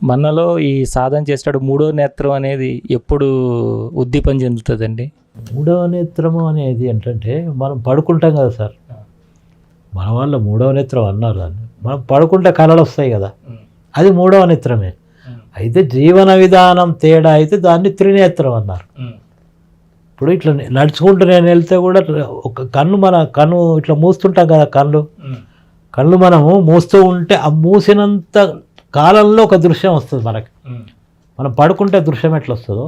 మనలో ఈ సాధన చేసేటప్పుడు మూడో నేత్రం అనేది ఎప్పుడు ఉద్దీపన చెందుతుందండి? మూడవ నేత్రము అనేది ఏంటంటే మనం పడుకుంటాం కదా సార్, మన వాళ్ళు మూడవ నేత్రం అన్నారు దాన్ని. మనం పడుకుంటే కళలు వస్తాయి కదా, అది మూడవ నేత్రమే. అయితే జీవన విధానం తేడా అయితే దాన్ని త్రినేత్రం అన్నారు. ఇప్పుడు ఇట్లా నడుచుకుంటూ నేను వెళ్తే కూడా ఒక కన్ను ఇట్లా మూస్తుంటాం కదా, కళ్ళు మనము మూస్తూ ఉంటే ఆ మూసినంత కాలంలో ఒక దృశ్యం వస్తుంది మనకి. మనం పడుకుంటే దృశ్యం ఎట్లా వస్తుందో,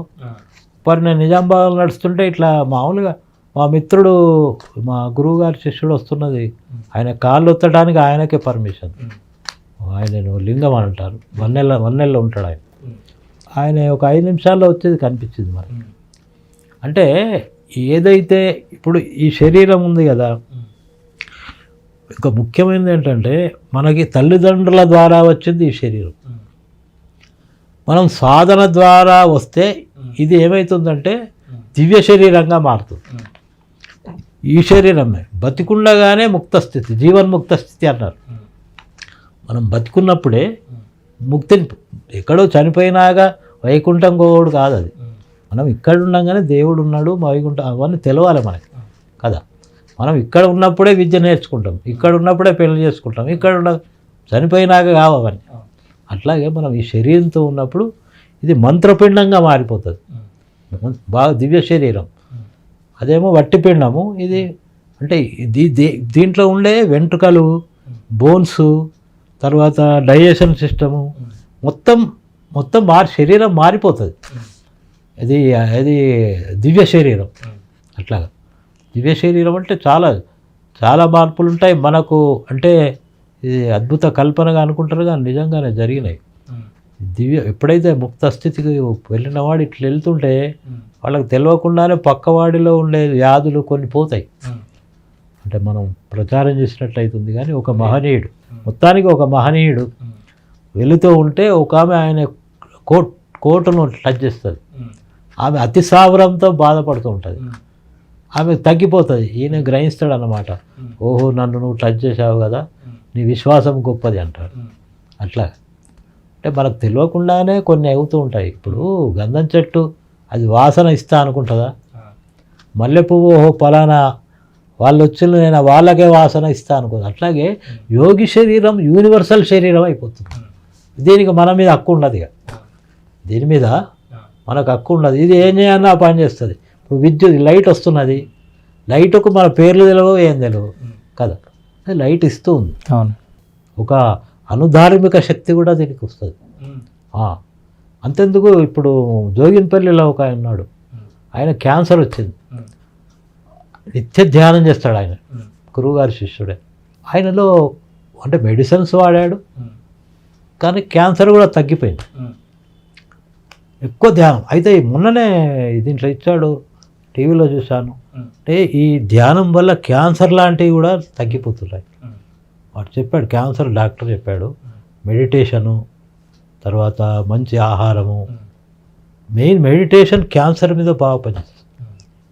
మరి నేను నిజామాబాద్ నడుస్తుంటే ఇట్లా మామూలుగా మా మిత్రుడు, మా గురువుగారి శిష్యుడు వస్తున్నది, ఆయన కాళ్ళు ఒత్తడానికి ఆయనకే పర్మిషన్. ఆయన లింగం అని అంటారు, వన్నెల్లో ఉంటాడు ఆయన. ఆయన ఒక 5 నిమిషాల్లో వచ్చేది కనిపించింది మరి. అంటే ఏదైతే ఇప్పుడు ఈ శరీరం ఉంది కదా, ఇంకా ముఖ్యమైనది ఏంటంటే మనకి తల్లిదండ్రుల ద్వారా వచ్చింది ఈ శరీరం. మనం సాధన ద్వారా వస్తే ఇది ఏమవుతుందంటే దివ్య శరీరంగా మారుతుంది. ఈ శరీరమే బతికుండగానే ముక్త స్థితి, జీవన్ముక్త స్థితి అన్నారు. మనం బతికున్నప్పుడే ముక్తిని, ఎక్కడో చనిపోయినాక వైకుంఠం గోవుడు కాదు అది. మనం ఇక్కడ ఉండగానే దేవుడు ఉన్నాడు, వైకుంఠం అవన్నీ తెలవాలి మనకి కదా. మనం ఇక్కడ ఉన్నప్పుడే విద్య నేర్చుకుంటాం, ఇక్కడ ఉన్నప్పుడే పెళ్లి చేసుకుంటాం, ఇక్కడ చనిపోయినాక కావు అవన్నీ. అట్లాగే మనం ఈ శరీరంతో ఉన్నప్పుడు ఇది మంత్రపిండంగా మారిపోతుంది, బాగా దివ్య శరీరం. అదేమో వట్టిపిండము. ఇది అంటే దీంట్లో ఉండే వెంట్రుకలు, బోన్స్, తర్వాత డైజెషన్ సిస్టము మొత్తం శరీరం మారిపోతుంది. ఇది దివ్య శరీరం. అట్లాగా దివ్య శరీరం అంటే చాలా చాలా మార్పులు ఉంటాయి మనకు. అంటే ఇది అద్భుత కల్పనగా అనుకుంటారు కానీ నిజంగానే జరిగినాయి. ఎప్పుడైతే ముక్త స్థితికి వెళ్ళిన వాడు ఇట్లా వెళ్తుంటే వాళ్ళకి తెలియకుండానే పక్కవాడిలో ఉండే వ్యాధులు కొన్ని పోతాయి. అంటే మనం ప్రచారం చేసినట్లయితుంది. కానీ ఒక మహనీయుడు, మొత్తానికి ఒక మహనీయుడు వెళుతూ ఉంటే ఒక ఆమె ఆయన కోటును టచ్ చేస్తుంది. ఆమె అతిసావరంతో బాధపడుతూ ఉంటుంది. ఆమె తగ్గిపోతుంది. ఈయన గ్రహిస్తాడు అన్నమాట, ఓహో నన్ను నువ్వు టచ్ చేసావు కదా, నీ విశ్వాసం గొప్పది అంటాడు. అట్లా అంటే మనకు తెలియకుండానే కొన్ని అవుతూ ఉంటాయి. ఇప్పుడు గంధం చెట్టు అది వాసన ఇస్తా అనుకుంటుందా? మల్లెపువ్వు ఓహో పలానా వాళ్ళు వచ్చిన నేను వాళ్ళకే వాసన ఇస్తా అనుకోదు. అట్లాగే యోగి శరీరం యూనివర్సల్ శరీరం అయిపోతుంది. దీనికి మన మీద హక్కు ఉండదు. ఇక దీని మీద మనకు హక్కు ఉండదు. ఇది ఏం చేయాలన్నా పని చేస్తుంది. ఇప్పుడు విద్యుత్ లైట్ వస్తున్నది, లైట్కు మన పేర్లు తెలియవు, ఏం తెలియవు కదా, అది లైట్ ఇస్తూ ఉంది. అవును, ఒక అనుధార్మిక శక్తి కూడా దీనికి వస్తుంది. అంతెందుకు, ఇప్పుడు జోగిన్పల్లిలో ఒక ఆయన ఉన్నాడు, ఆయన క్యాన్సర్ వచ్చింది. నిత్య ధ్యానం చేస్తాడు ఆయన, గురువుగారి శిష్యుడే. ఆయనలో అంటే మెడిసిన్స్ వాడాడు కానీ క్యాన్సర్ కూడా తగ్గిపోయింది, ఎక్కువ ధ్యానం. అయితే మొన్ననే దీంట్లో ఇచ్చాడు, టీవీలో చూశాను. అంటే ఈ ధ్యానం వల్ల క్యాన్సర్ లాంటివి కూడా తగ్గిపోతున్నాయి. వాడు చెప్పాడు, క్యాన్సర్ డాక్టర్ చెప్పాడు, మెడిటేషను, తర్వాత మంచి ఆహారము, మెయిన్ మెడిటేషన్ క్యాన్సర్ మీద బాగా పనిచేస్తుంది.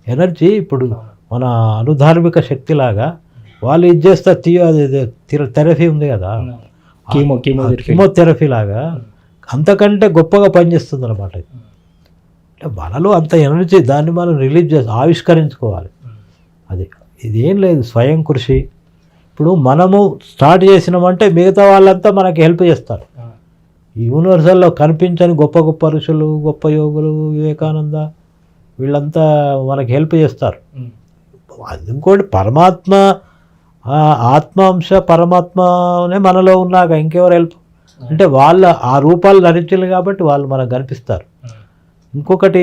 ఎనర్జీ ఇప్పుడు మన అనుధార్మిక శక్తిలాగా వాళ్ళు ఇది చేస్తే థెరపీ ఉంది కదా, కీమోథెరపీ లాగా అంతకంటే గొప్పగా పనిచేస్తుంది అన్నమాట. అంటే మనలో అంత ఎనర్జీ, దాన్ని మనం రిలీజ్ చేసి ఆవిష్కరించుకోవాలి. అది ఇదేం లేదు, స్వయం కృషి. ఇప్పుడు మనము స్టార్ట్ చేసినామంటే మిగతా వాళ్ళంతా మనకి హెల్ప్ చేస్తారు. ఈ యూనివర్సల్లో కనిపించని గొప్ప గొప్ప ఋషులు, గొప్ప యోగులు, వివేకానంద, వీళ్ళంతా మనకి హెల్ప్ చేస్తారు. ఇంకోటి పరమాత్మ, ఆత్మాంశ పరమాత్మనే మనలో ఉన్నాక ఇంకెవరు హెల్ప్ అంటే వాళ్ళ ఆ రూపాలు ధరించారు కాబట్టి వాళ్ళు మనకు కనిపిస్తారు. ఇంకొకటి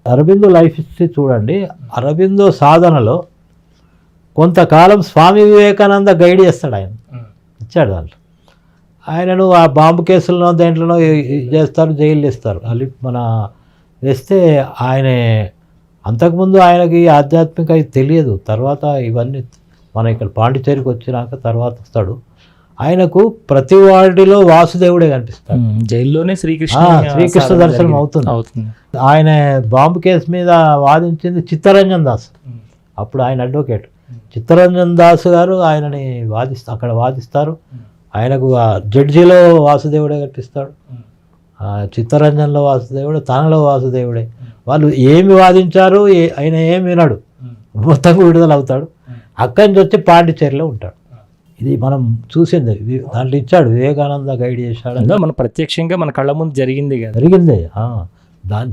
అరబిందో లైఫ్ హిస్టరీ చూడండి. అరబిందో సాధనలో కొంతకాలం స్వామి వివేకానంద గైడ్ చేస్తాడు, ఆయన ఇచ్చాడు దాంట్లో. ఆయనను ఆ బాంబు కేసుల్లో దేంట్లోనో చేస్తారు, జైలు ఇస్తారు. అది మన వేస్తే ఆయన అంతకుముందు ఆయనకి ఆధ్యాత్మిక ఇది తెలియదు. తర్వాత ఇవన్నీ మన ఇక్కడ పాండిచేరికి వచ్చినాక తర్వాత వస్తాడు. ఆయనకు ప్రతి వాడిలో వాసుదేవుడే కనిపిస్తాడు. జైల్లోనే శ్రీకృష్ణ శ్రీకృష్ణ దర్శనం అవుతుంది. ఆయన బాంబు కేసు మీద వాదించింది చిత్తరంజన్ దాస్. అప్పుడు ఆయన అడ్వకేట్ చిత్తరంజన్ దాస్ గారు ఆయనని అక్కడ వాదిస్తారు. ఆయనకు ఆ జడ్జిలో వాసుదేవుడే కనిపిస్తాడు, చిత్తరంజన్లో వాసుదేవుడు, తనలో వాసుదేవుడే. వాళ్ళు ఏమి వాదించారు, ఆయన ఏమి వినడు, మొత్తంగా విడుదల అవుతాడు. అక్కడి నుంచి వచ్చి పాండిచేరిలో ఉంటాడు. ఇది మనం చూసింది. దాంట్లో ఇచ్చాడు, వివేకానంద గైడ్ చేశాడు. మన ప్రత్యక్షంగా మన కళ్ళ ముందు జరిగింది కదా,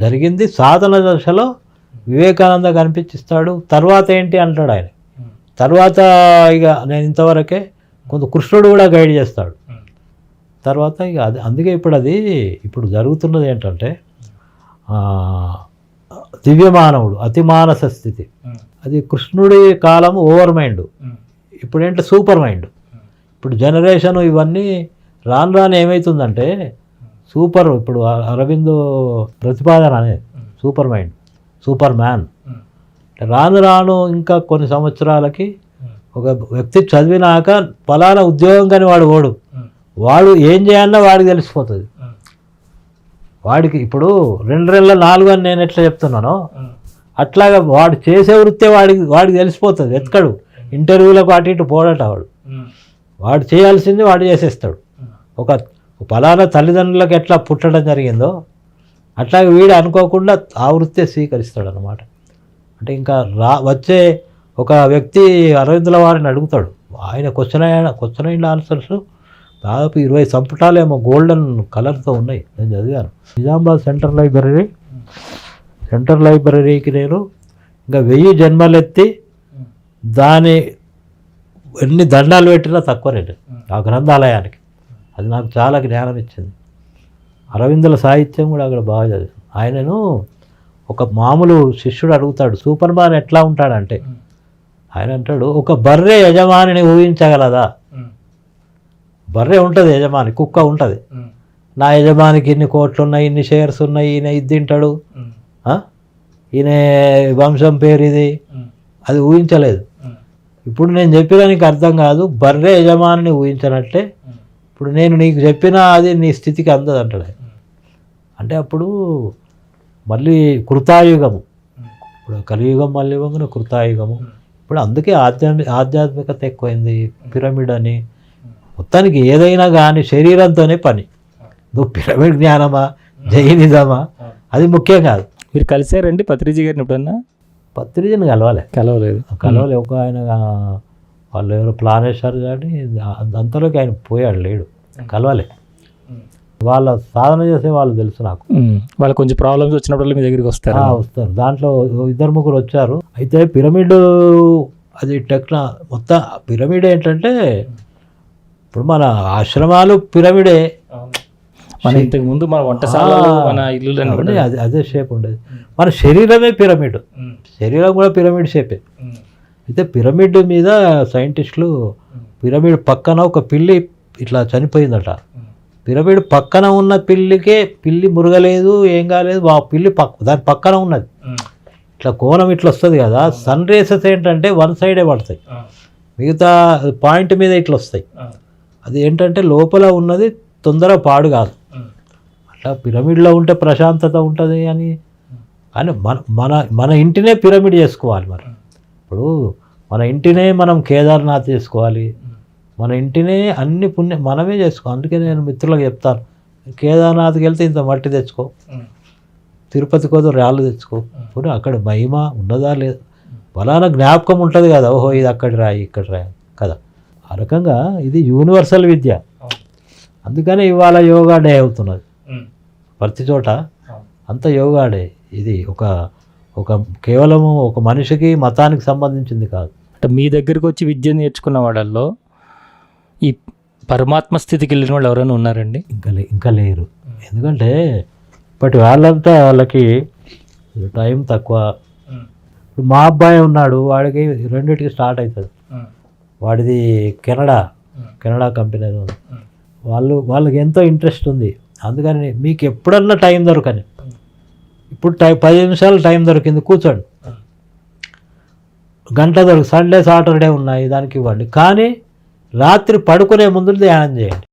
జరిగింది. సాధన దశలో వివేకానంద కనిపించిస్తాడు. తర్వాత ఏంటి అంటాడు ఆయన. తర్వాత ఇక నేను ఇంతవరకే, కొంత కృష్ణుడు కూడా గైడ్ చేస్తాడు. తర్వాత ఇక అది అందుకే ఇప్పుడు జరుగుతున్నది ఏంటంటే దివ్యమానవుడు అతిమానస స్థితి. అది కృష్ణుడి కాలం ఓవర్ మైండ్, ఇప్పుడు ఏంటంటే సూపర్ మైండ్. ఇప్పుడు జనరేషన్ ఇవన్నీ రాను రాను ఏమవుతుందంటే ఇప్పుడు అరవిందో ప్రతిపాదన అనేది సూపర్ మైండ్, సూపర్ మ్యాన్. రాను రాను ఇంకా కొన్ని సంవత్సరాలకి ఒక వ్యక్తి చదివినాక ఫలానా ఉద్యోగం కానీ వాడు ఏం చేయాలన్నా వాడికి తెలిసిపోతుంది. వాడికి ఇప్పుడు 2 4 అని నేను ఎట్లా చెప్తున్నానో అట్లాగా వాడు చేసే వృత్తే వాడికి తెలిసిపోతుంది. వెతకడు, ఇంటర్వ్యూలకు అటు ఇటు పోడట. వాడు చేయాల్సింది వాడు చేసేస్తాడు. ఒక ఫలానా తల్లిదండ్రులకు ఎట్లా పుట్టడం జరిగిందో అట్లాగే వీడు అనుకోకుండా ఆ వృత్తే స్వీకరిస్తాడు అన్నమాట. అంటే ఇంకా వచ్చే ఒక వ్యక్తి అరవిందుల వారిని అడుగుతాడు. ఆయన క్వశ్చన్ అయిన ఆన్సర్స్ దాదాపు 20 సంపుటాలేమో గోల్డెన్ కలర్తో ఉన్నాయి. నేను చదివాను. నిజామాబాద్ సెంట్రల్ లైబ్రరీకి నేను ఇంకా 1000 జన్మలెత్తి దాని ఎన్ని దండాలు పెట్టినా తక్కువ రేటు ఆ గ్రంథాలయానికి. అది నాకు చాలా జ్ఞానం ఇచ్చింది. అరవిందుల సాహిత్యం కూడా అక్కడ బాగా చదివాను. ఆయనను ఒక మామూలు శిష్యుడు అడుగుతాడు, సూపర్ మ్యాన్ ఎట్లా ఉంటాడంటే ఆయన అంటాడు, ఒక బర్రె యజమానిని ఊహించగలదా? బర్రె ఉంటుంది, యజమాని కుక్క ఉంటుంది. నా యజమానికి ఇన్ని కోట్లు ఉన్నాయి, ఇన్ని షేర్స్ ఉన్నాయి, ఈయన ఇది తింటాడు, ఈయన వంశం పేరు ఇది, అది ఊహించలేదు. ఇప్పుడు నేను చెప్పినా నీకు అర్థం కాదు, బర్రె యజమానిని ఊహించనట్టే ఇప్పుడు నేను నీకు చెప్పినా అది నీ స్థితికి అందదు అంటాడు. అంటే అప్పుడు మళ్ళీ కృతాయుగము, ఇప్పుడు కలియుగం మళ్ళీ వంగున కృతాయుగము. ఇప్పుడు అందుకే ఆధ్యాత్మికత ఎక్కువైంది. పిరమిడ్ అని మొత్తానికి ఏదైనా కానీ శరీరంతోనే పని. నువ్వు పిరమిడ్ జ్ఞానమా జైనిజమా అది ముఖ్యం కాదు. మీరు కలిసారండి పత్రిజీ గారిని ఎప్పుడన్నా? పత్రిజీని కలవలేదు. ఒక ఆయన వాళ్ళు ఎవరో ప్లానేశ్వర్ కానీ అంతలోకి ఆయన పోయాడు, లేడు, కలవలే. వాళ్ళ సాధన చేసే వాళ్ళు తెలుసు నాకు. వాళ్ళు కొంచెం ప్రాబ్లమ్స్ వచ్చినప్పుడు మీ దగ్గరికి వస్తారు. దాంట్లో 2-3 వచ్చారు. అయితే పిరమిడ్ అది మొత్తం పిరమిడ్ ఏంటంటే ఇప్పుడు మన ఆశ్రమాలు పిరమిడే. మన ఇంతకు ముందు మన వంటశాలలు, మన ఇల్లు అదే షేప్ ఉండేది. మన శరీరమే పిరమిడ్, శరీరం కూడా పిరమిడ్ షేపే. అయితే పిరమిడ్ మీద సైంటిస్టులు పిరమిడ్ పక్కన ఒక పిల్లి ఇట్లా చనిపోయిందట. పిరమిడ్ పక్కన ఉన్న పిల్లి మురగలేదు, ఏం కాలేదు, పిల్లి దాని పక్కన ఉన్నది. ఇట్లా కోణం ఇట్లా వస్తుంది కదా. సన్ రేసెస్ ఏంటంటే వన్ సైడే పడతాయి, మిగతా పాయింట్ మీద ఇట్లా వస్తాయి. అది ఏంటంటే లోపల ఉన్నది తొందర పాడు కాదు. అట్లా పిరమిడ్లో ఉంటే ప్రశాంతత ఉంటుంది అని. కానీ మన ఇంటినే పిరమిడ్ చేసుకోవాలి. మరి ఇప్పుడు మన ఇంటినే మనం కేదార్నాథ్ చేసుకోవాలి, మన ఇంటినే అన్ని పుణ్యం మనమే చేసుకోవాలి. అందుకే నేను మిత్రులకు చెప్తాను, కేదార్నాథ్కి వెళ్తే ఇంత మట్టి తెచ్చుకో, తిరుపతికి వద్ద రాళ్ళు తెచ్చుకో, పోనీ అక్కడ మహిమ ఉన్నదా లేదా, ఫలానా జ్ఞాపకం ఉంటుంది కదా, ఓహో ఇది అక్కడ రాయి ఇక్కడ రాయి కదా. ఆ రకంగా ఇది యూనివర్సల్ విద్య. అందుకనే ఇవాళ యోగా డే అవుతున్నది ప్రతి చోట, అంత యోగా డే. ఇది ఒక కేవలము ఒక మనిషికి మతానికి సంబంధించింది కాదు. అంటే మీ దగ్గరికి వచ్చి విద్య నేర్చుకున్న వాళ్ళల్లో ఈ పరమాత్మ స్థితికి వెళ్ళిన వాళ్ళు ఎవరైనా ఉన్నారండి? ఇంకా లేరు. ఎందుకంటే ఇప్పటి వాళ్ళకి టైం తక్కువ. ఇప్పుడు మా అబ్బాయి ఉన్నాడు, వాడికి 2కి స్టార్ట్ అవుతుంది. వాడిది కెనడా కంపెనీ ఉంది. వాళ్ళకి ఎంతో ఇంట్రెస్ట్ ఉంది. అందుకని మీకు ఎప్పుడన్నా టైం దొరకని, ఇప్పుడు 10 నిమిషాలు టైం దొరికింది, కూర్చోండి, గంట దొరికి, సండే సాటర్డే ఉన్నాయి దానికి ఇవ్వండి, కానీ రాత్రి పడుకునే ముందు ధ్యానం చేయండి.